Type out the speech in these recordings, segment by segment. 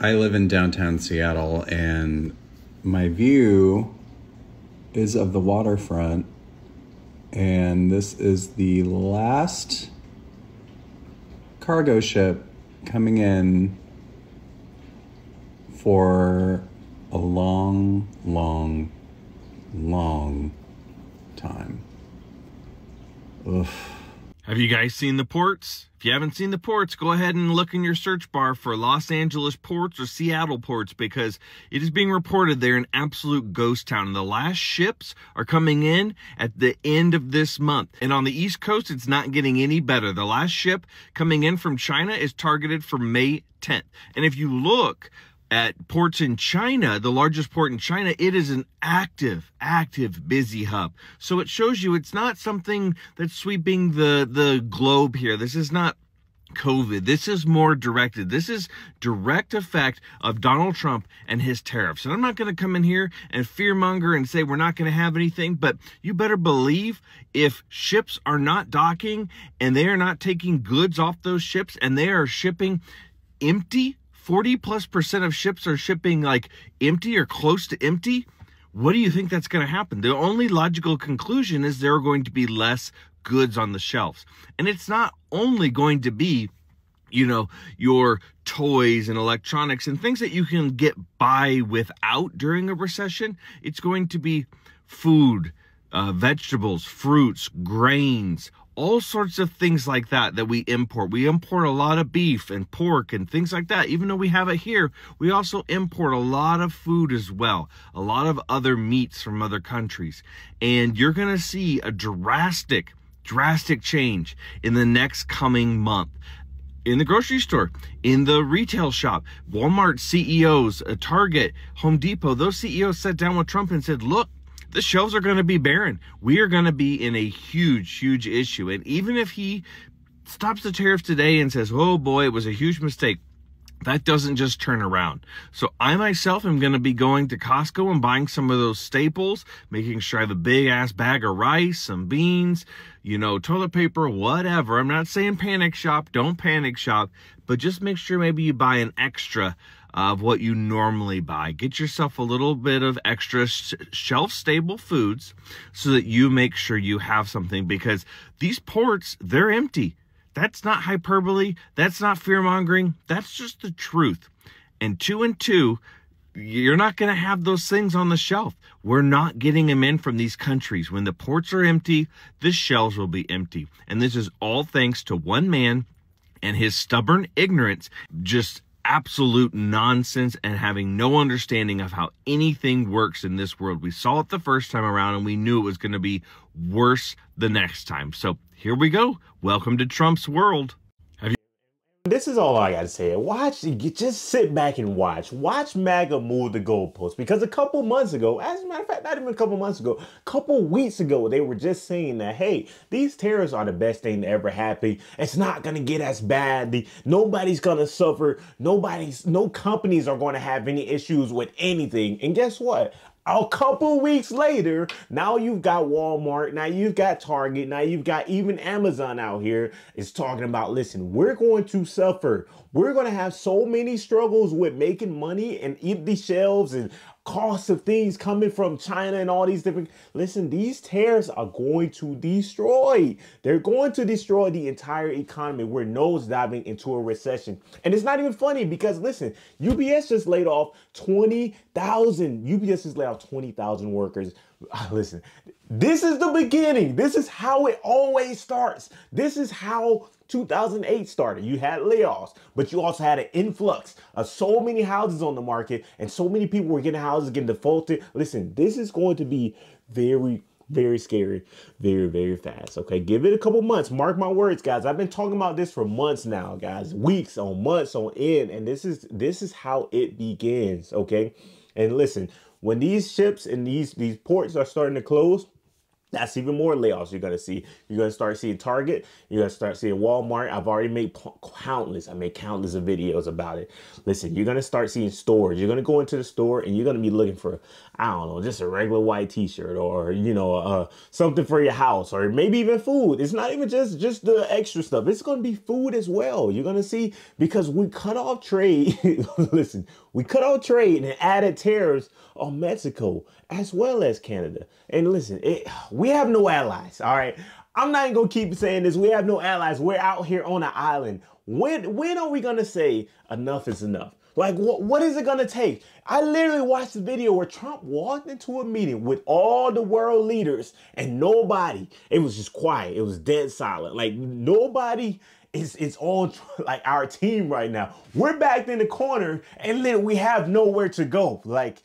I live in downtown Seattle, and my view is of the waterfront, and this is the last cargo ship coming in for a long time. Ugh. Have you guys seen the ports? If you haven't seen the ports, go ahead and look in your search bar for Los Angeles ports or Seattle ports, because it is being reported they're an absolute ghost town. And the last ships are coming in at the end of this month. And on the East Coast, it's not getting any better. The last ship coming in from China is targeted for May 10th. And if you look at ports in China, the largest port in China, it is an active, busy hub. So it shows you it's not something that's sweeping the globe here. This is not COVID. This is more directed. This is direct effect of Donald Trump and his tariffs. And I'm not going to come in here and fearmonger and say we're not going to have anything, but you better believe if ships are not docking and they are not taking goods off those ships and they are shipping empty, 40+% of ships are shipping like empty or close to empty. What do you think that's going to happen? The only logical conclusion is there are going to be less goods on the shelves. And it's not only going to be, you know, your toys and electronics and things that you can get by without during a recession. It's going to be food, vegetables, fruits, grains, all sorts of things like that we import. We import a lot of beef and pork and things like that. Even though we have it here, we also import a lot of food as well, a lot of other meats from other countries. And you're going to see a drastic change in the next coming month. In the grocery store, in the retail shop, Walmart CEOs, Target, Home Depot, those CEOs sat down with Trump and said, look, the shelves are going to be barren. We are going to be in a huge issue. And even if he stops the tariffs today and says, oh boy, it was a huge mistake, that doesn't just turn around. So I myself am going to be going to Costco and buying some of those staples, making sure I have a big ass bag of rice, some beans, you know, toilet paper, whatever. I'm not saying panic shop, don't panic shop, but just make sure maybe you buy an extra of what you normally buy. Get yourself a little bit of extra shelf-stable foods so that you make sure you have something, because these ports, they're empty. That's not hyperbole. That's not fear-mongering. That's just the truth. And two, you're not going to have those things on the shelf. We're not getting them in from these countries. When the ports are empty, the shelves will be empty. And this is all thanks to one man and his stubborn ignorance, just absolute nonsense, and having no understanding of how anything works in this world. We saw it the first time around, and we knew it was going to be worse the next time. So here we go. Welcome to Trump's world. This is all I got to say. Just sit back and watch. Watch MAGA move the goalposts. Because a couple months ago, as a matter of fact, not even a couple months ago, a couple weeks ago, they were just saying that, hey, these tariffs are the best thing to ever happen. It's not going to get as bad. Nobody's going to suffer. No companies are going to have any issues with anything. And guess what? A couple weeks later, now you've got Walmart, now you've got Target, now you've got even Amazon out here is talking about, listen, we're going to suffer. We're going to have so many struggles with making money and empty shelves and costs of things coming from China and all these different. Listen, these tariffs are going to destroy. They're going to destroy the entire economy. We're nosediving into a recession. And it's not even funny because, listen, UPS just laid off 20,000. UPS just laid off 20,000 workers. Listen, this is the beginning. This is how it always starts. This is how 2008 started. You had layoffs, but you also had an influx of so many houses on the market, and so many people were getting houses, getting defaulted. Listen, this is going to be very scary, very fast. Okay, give it a couple months. Mark my words, guys. I've been talking about this for months now, guys. Weeks on months on end, and this is how it begins. Okay, and listen, when these ships and these ports are starting to close, That's even more layoffs you're going to see. You're going to start seeing Target. You're going to start seeing Walmart. I've already made countless of videos about it. Listen, you're going to start seeing stores. You're going to go into the store and you're going to be looking for, I don't know, just a regular white t-shirt or, you know, something for your house or maybe even food. It's not even just the extra stuff. It's going to be food as well. You're going to see, because we cut off trade. Listen, we cut off trade and added tariffs on Mexico as well as Canada. And listen, we have no allies, all right? I'm not even gonna keep saying this. We have no allies. We're out here on an island. When are we gonna say enough is enough? Like, what is it gonna take? I literally watched the video where Trump walked into a meeting with all the world leaders and nobody, it was just quiet. It was dead silent. Like, nobody it's all like our team right now. We're backed in the corner and then we have nowhere to go. Like,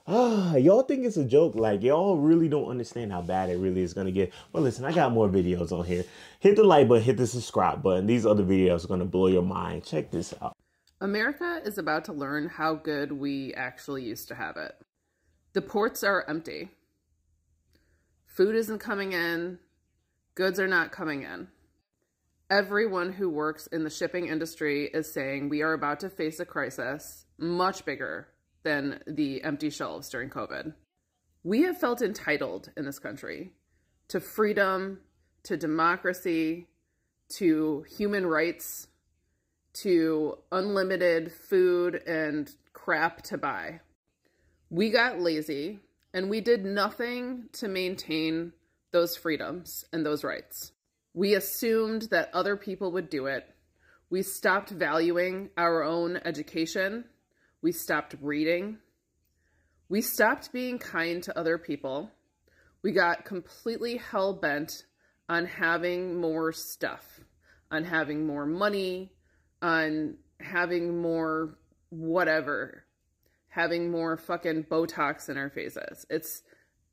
y'all think it's a joke. Like, y'all really don't understand how bad it really is going to get. But listen, I got more videos on here. Hit the like button, hit the subscribe button. These other videos are going to blow your mind. Check this out. America is about to learn how good we actually used to have it. The ports are empty. Food isn't coming in. Goods are not coming in. Everyone who works in the shipping industry is saying we are about to face a crisis much bigger than the empty shelves during COVID. We have felt entitled in this country to freedom, to democracy, to human rights, to unlimited food and crap to buy. We got lazy and we did nothing to maintain those freedoms and those rights. We assumed that other people would do it. We stopped valuing our own education. We stopped reading. We stopped being kind to other people. We got completely hell-bent on having more stuff, on having more money, on having more whatever, having more fucking Botox in our faces. It's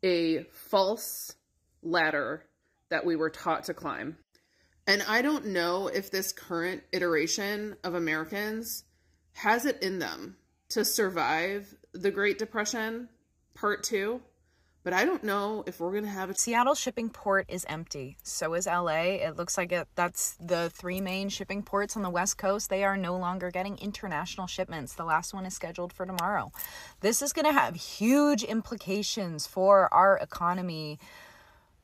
a false ladder that we were taught to climb. And I don't know if this current iteration of Americans has it in them to survive the Great Depression Part 2, but I don't know if we're going to have it. Seattle shipping port is empty. So is LA. It looks like that's the three main shipping ports on the West Coast. They are no longer getting international shipments. The last one is scheduled for tomorrow. This is going to have huge implications for our economy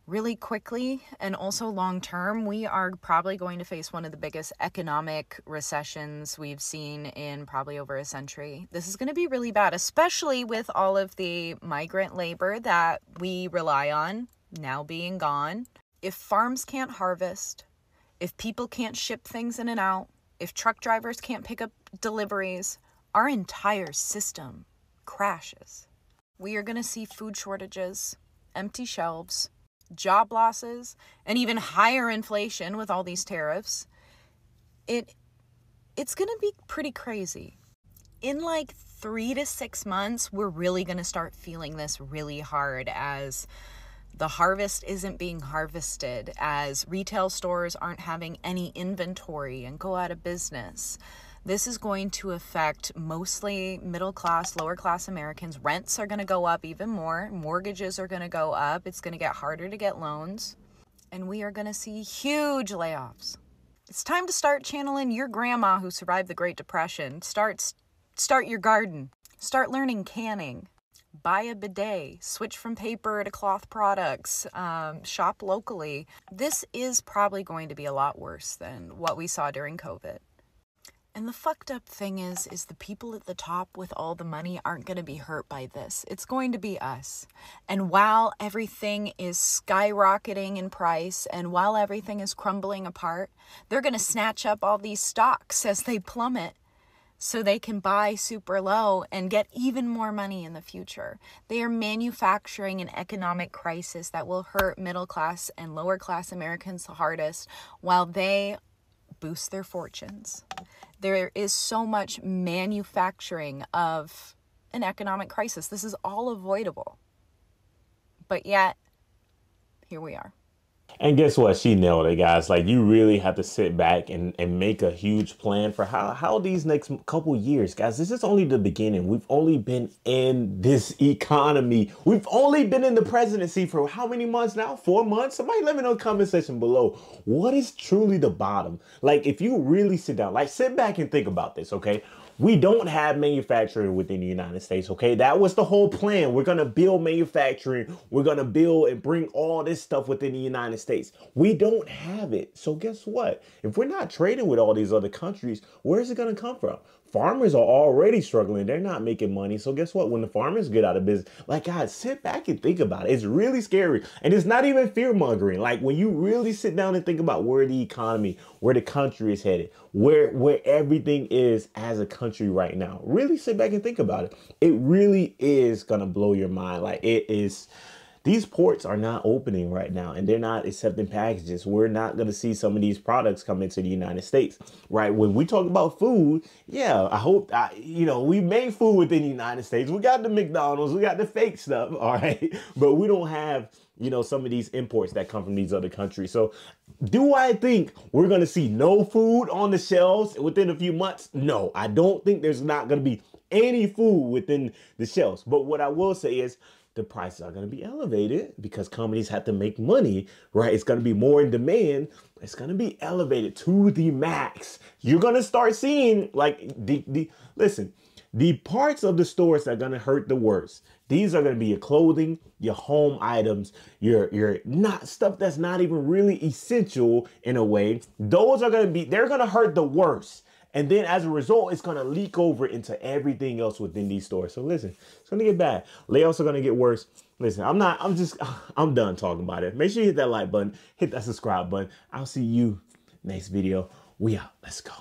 really quickly and also long term. We are probably going to face one of the biggest economic recessions we've seen in probably over a century. This is going to be really bad, especially with all of the migrant labor that we rely on now being gone. If farms can't harvest, if people can't ship things in and out, if truck drivers can't pick up deliveries, our entire system crashes. We are going to see food shortages, empty shelves, job losses, and even higher inflation with all these tariffs. It's going to be pretty crazy. In like 3 to 6 months, we're really going to start feeling this really hard as the harvest isn't being harvested, as retail stores aren't having any inventory and go out of business. This is going to affect mostly middle class, lower class Americans. Rents are going to go up even more. Mortgages are going to go up. It's going to get harder to get loans. And we are going to see huge layoffs. It's time to start channeling your grandma who survived the Great Depression. Start your garden. Start learning canning. Buy a bidet. Switch from paper to cloth products. Shop locally. This is probably going to be a lot worse than what we saw during COVID. And the fucked up thing is the people at the top with all the money aren't going to be hurt by this. It's going to be us. And while everything is skyrocketing in price and while everything is crumbling apart, they're going to snatch up all these stocks as they plummet so they can buy super low and get even more money in the future. They are manufacturing an economic crisis that will hurt middle class and lower class Americans the hardest while they boost their fortunes. There is so much manufacturing of an economic crisis. This is all avoidable. But yet, here we are. And guess what? She nailed it, guys. Like, you really have to sit back and make a huge plan for how these next couple years, guys. This is only the beginning. We've only been in this economy. We've only been in the presidency for how many months now? 4 months? Somebody let me know in the comment section below. What is truly the bottom? Like, if you really sit down, like, sit back and think about this, okay? We don't have manufacturing within the United States, okay? That was the whole plan. We're going to build manufacturing. We're going to build and bring all this stuff within the United States. We don't have it. So guess what? If we're not trading with all these other countries, where is it going to come from? Farmers are already struggling. They're not making money. So guess what? When the farmers get out of business, like, guys, sit back and think about it. It's really scary. And it's not even fear mongering. Like, when you really sit down and think about where the economy, where the country is headed, where everything is as a country right now, really sit back and think about it. It really is going to blow your mind. Like, it is. These ports are not opening right now, and they're not accepting packages. We're not going to see some of these products come into the United States, right? When we talk about food, yeah, I hope, we make food within the United States. We got the McDonald's, we got the fake stuff, all right? But we don't have, some of these imports that come from these other countries. So do I think we're going to see no food on the shelves within a few months? No, I don't think there's not going to be any food within the shelves. But what I will say is, the prices are going to be elevated because companies have to make money, right? It's going to be more in demand. It's going to be elevated to the max. You're going to start seeing, like, the parts of the stores that are going to hurt the worst. These are going to be your clothing, your home items, your not stuff that's not even really essential in a way. Those are going to they're going to hurt the worst. And then as a result, it's going to leak over into everything else within these stores. So listen, it's going to get bad. Layoffs are going to get worse. Listen, I'm done talking about it. Make sure you hit that like button, hit that subscribe button. I'll see you next video. We out. Let's go.